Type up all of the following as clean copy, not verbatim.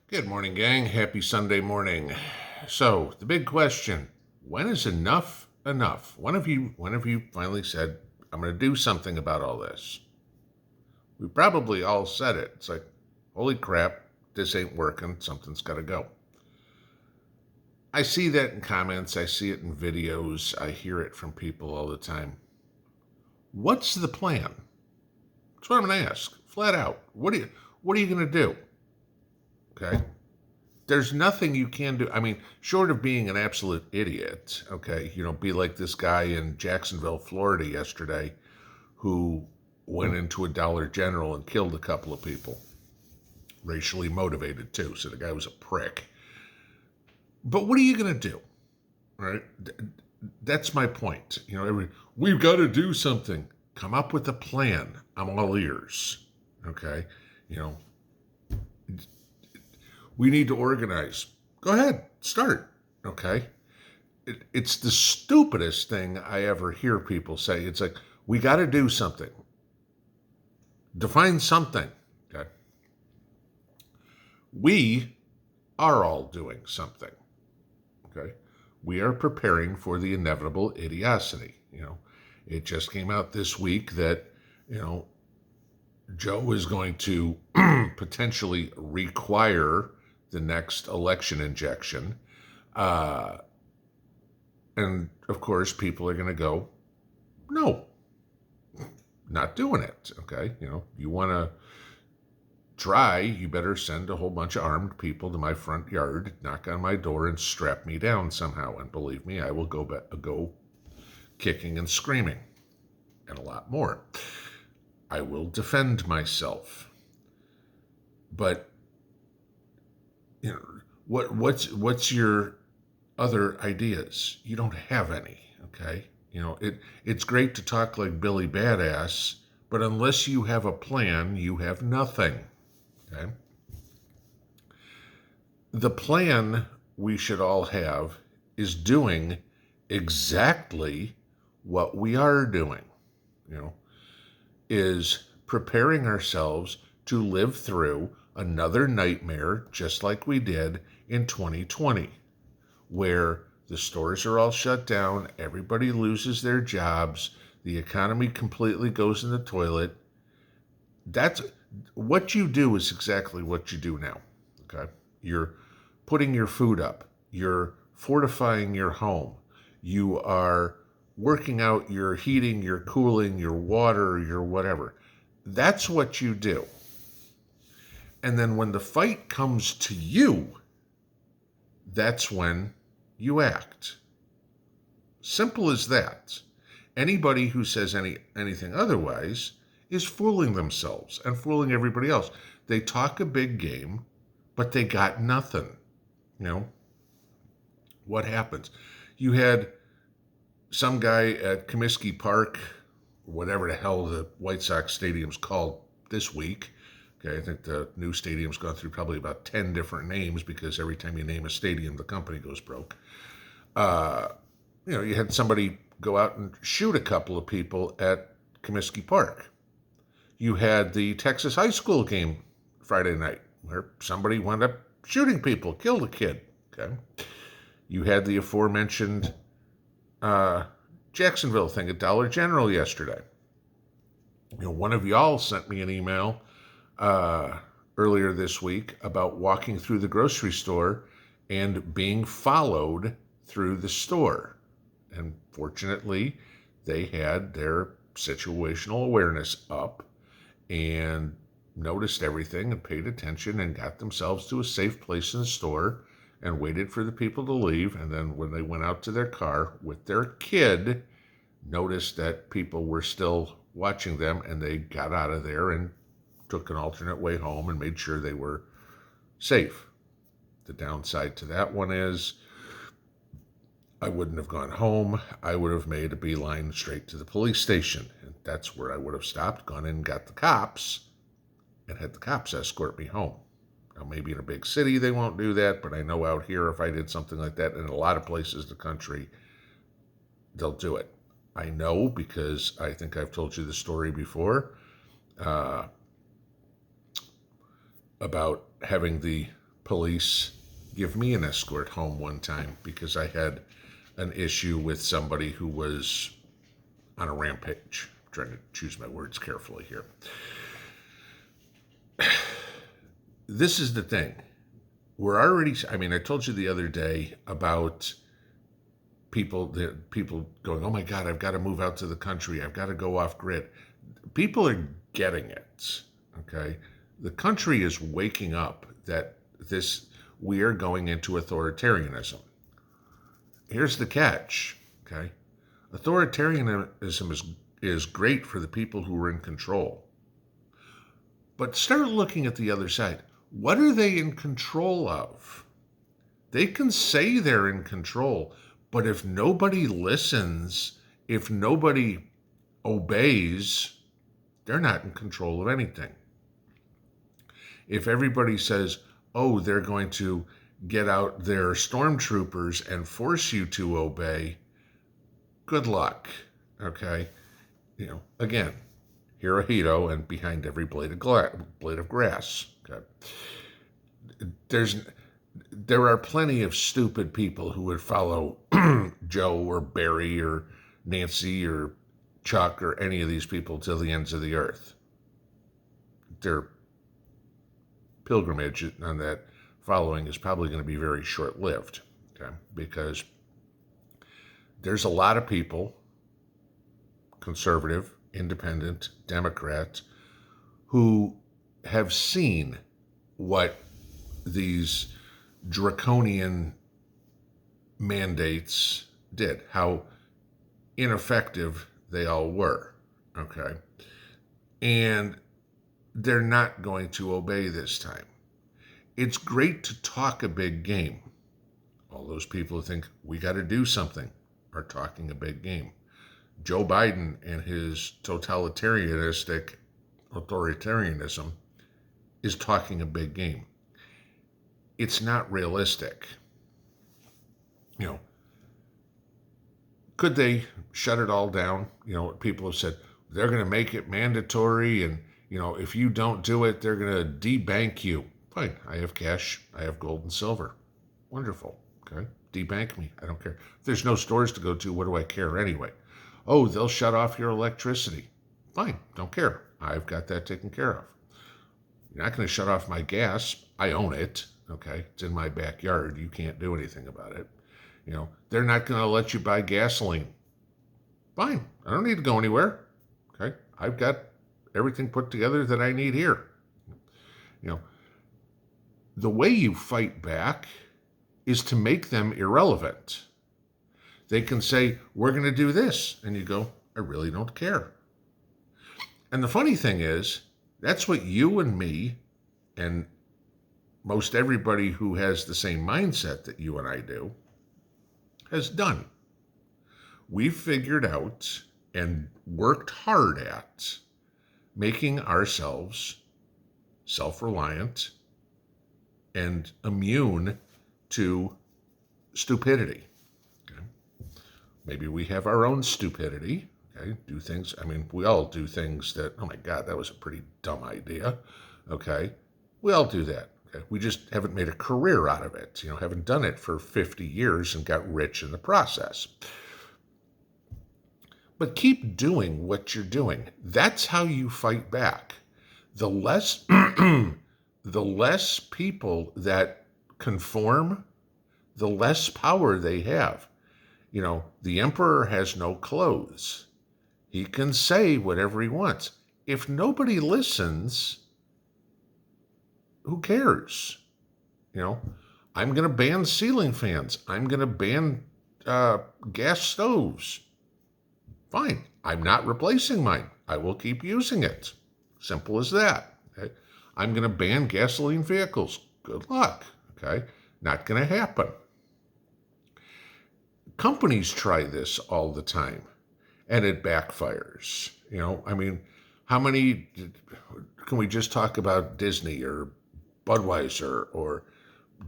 Good morning, gang. Happy Sunday morning. So, the big question, when is enough enough? When have you finally said, I'm going to do something about all this? We probably all said it. It's like, holy crap, this ain't working. Something's got to go. I see that in comments. I see it in videos. I hear it from people all the time. What's the plan? That's what I'm going to ask, flat out. What are you going to do? Okay? There's nothing you can do. I mean, short of being an absolute idiot, okay, be like this guy in Jacksonville, Florida yesterday who went into a Dollar General and killed a couple of people. Racially motivated, too. So the guy was a prick. But what are you going to do? Right? That's my point. We've got to do something. Come up with a plan. I'm all ears. Okay? You know, we need to organize. Go ahead, start. Okay? It's the stupidest thing I ever hear people say. It's like, we got to do something. Define something. Okay? We are all doing something. Okay? We are preparing for the inevitable idiocity. It just came out this week that, Joe is going to potentially require the next election injection. And of course, people are going to go, no, not doing it. Okay. You want to try, you better send a whole bunch of armed people to my front yard, knock on my door, and strap me down somehow. And believe me, I will go kicking and screaming and a lot more. I will defend myself. But what's your other ideas? You don't have any, okay? It's great to talk like Billy Bad-Ass, but unless you have a plan, you have nothing, okay? The plan we should all have is doing exactly what we are doing, is preparing ourselves to live through another nightmare just like we did in 2020, where the stores are all shut down, everybody loses their jobs, the economy completely goes in the toilet. That's what you do is exactly what you do now. Okay? You're putting your food up, you're fortifying your home, you are working out your heating, your cooling, your water, your whatever. That's what you do. And then when the fight comes to you, that's when you act. Simple as that. Anybody who says anything otherwise is fooling themselves and fooling everybody else. They talk a big game, but they got nothing. What happens? You had some guy at Comiskey Park, whatever the hell the White Sox stadium's called this week. Okay, I think the new stadium's gone through probably about 10 different names because every time you name a stadium, the company goes broke. You had somebody go out and shoot a couple of people at Comiskey Park. You had the Texas high school game Friday night where somebody wound up shooting people, killed a kid. Okay, you had the aforementioned Jacksonville thing at Dollar General yesterday. One of y'all sent me an email earlier this week about walking through the grocery store and being followed through the store. And fortunately, they had their situational awareness up and noticed everything and paid attention and got themselves to a safe place in the store and waited for the people to leave. And then when they went out to their car with their kid, noticed that people were still watching them, and they got out of there and took an alternate way home and made sure they were safe. The downside to that one is I wouldn't have gone home. I would have made a beeline straight to the police station. And that's where I would have stopped, gone in and got the cops, and had the cops escort me home. Now, maybe in a big city they won't do that, but I know out here if I did something like that in a lot of places in the country, they'll do it. I know because I think I've told you the story before about having the police give me an escort home one time because I had an issue with somebody who was on a rampage. I'm trying to choose my words carefully here. This is the thing. I told you the other day about people going, oh my God, I've got to move out to the country. I've got to go off grid. People are getting it, okay? The country is waking up that we are going into authoritarianism. Here's the catch, okay? Authoritarianism is great for the people who are in control. But start looking at the other side. What are they in control of? They can say they're in control, but if nobody listens, if nobody obeys, they're not in control of anything. If everybody says, oh, they're going to get out their stormtroopers and force you to obey, good luck, okay? Again, Hirohito and behind every blade of grass, okay? There are plenty of stupid people who would follow Joe or Barry or Nancy or Chuck or any of these people till the ends of the earth. Their pilgrimage on that following is probably going to be very short-lived, okay? Because there's a lot of people, conservative, independent, Democrats, who have seen what these draconian mandates did, how ineffective they all were, okay? And they're not going to obey this time. It's great to talk a big game. All those people who think we got to do something are talking a big game. Joe Biden and his authoritarianism is talking a big game. It's not realistic. Could they shut it all down? People have said they're going to make it mandatory, and if you don't do it, they're going to debank you. Fine, I have cash, I have gold and silver. Wonderful, okay? Debank me, I don't care. If there's no stores to go to, what do I care anyway? Oh, they'll shut off your electricity. Fine, don't care. I've got that taken care of. You're not going to shut off my gas. I own it, okay? It's in my backyard. You can't do anything about it. They're not going to let you buy gasoline. Fine, I don't need to go anywhere, okay? I've got everything put together that I need here. The way you fight back is to make them irrelevant. They can say, we're going to do this. And you go, I really don't care. And the funny thing is, that's what you and me and most everybody who has the same mindset that you and I do has done. We've figured out and worked hard at making ourselves self-reliant and immune to stupidity. Okay? Maybe we have our own stupidity. Okay? Do things, we all do things that, oh my God, that was a pretty dumb idea. Okay? We all do that. Okay? We just haven't made a career out of it. Haven't done it for 50 years and got rich in the process. But keep doing what you're doing. That's how you fight back. The less the less people that conform, the less power they have. The emperor has no clothes. He can say whatever he wants. If nobody listens, who cares? I'm going to ban ceiling fans. I'm going to ban gas stoves. Fine. I'm not replacing mine. I will keep using it. Simple as that. Okay? I'm going to ban gasoline vehicles. Good luck. Okay? Not going to happen. Companies try this all the time, and it backfires. How many, can we just talk about Disney or Budweiser or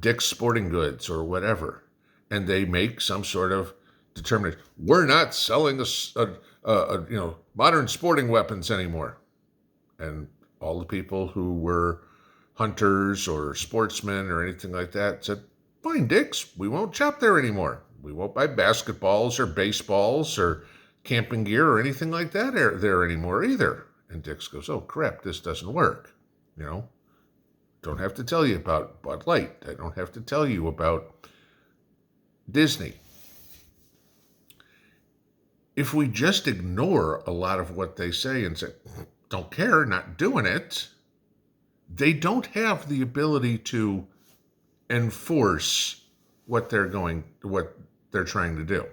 Dick's Sporting Goods or whatever, and they make some sort of determination. We're not selling modern sporting weapons anymore. And all the people who were hunters or sportsmen or anything like that said, fine, Dix, we won't shop there anymore. We won't buy basketballs or baseballs or camping gear or anything like that there anymore either. And Dix goes, oh, crap, this doesn't work. Don't have to tell you about Bud Light. I don't have to tell you about Disney. If we just ignore a lot of what they say and say, don't care, not doing it, they don't have the ability to enforce what they're trying to do.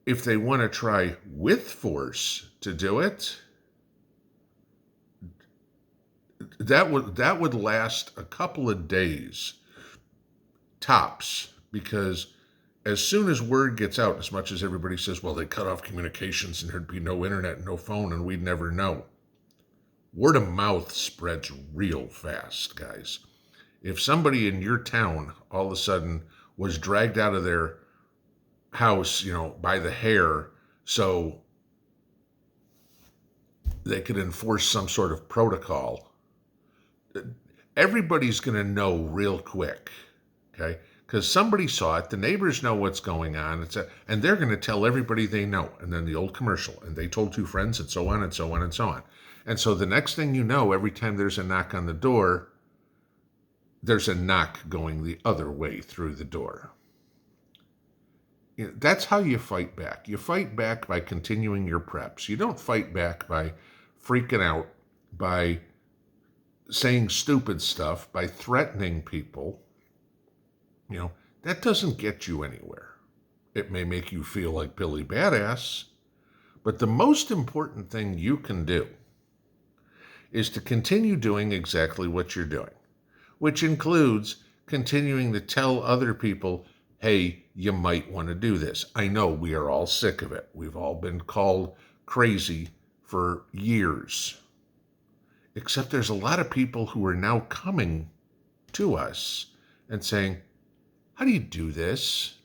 If they want to try with force to do it, that would last a couple of days tops, because as soon as word gets out, as much as everybody says, well, they cut off communications and there'd be no internet, no phone, and we'd never know. Word of mouth spreads real fast, guys. If somebody in your town all of a sudden was dragged out of their house, by the hair, so they could enforce some sort of protocol, everybody's going to know real quick, okay? Because somebody saw it, the neighbors know what's going on, and they're going to tell everybody they know. And then the old commercial, and they told two friends, and so on and so on and so on. And so the next thing you know, every time there's a knock on the door, there's a knock going the other way through the door. That's how you fight back. You fight back by continuing your preps. You don't fight back by freaking out, by saying stupid stuff, by threatening people. That doesn't get you anywhere. It may make you feel like Billy Badass, but the most important thing you can do is to continue doing exactly what you're doing, which includes continuing to tell other people, hey, you might want to do this. I know we are all sick of it. We've all been called crazy for years. Except there's a lot of people who are now coming to us and saying, how do you do this?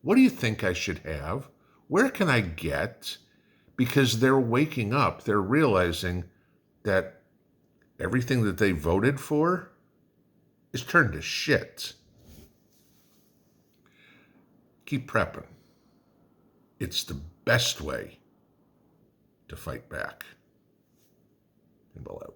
What do you think I should have? Where can I get? Because they're waking up. They're realizing that everything that they voted for is turned to shit. Keep prepping. It's the best way to fight back. Pinball out.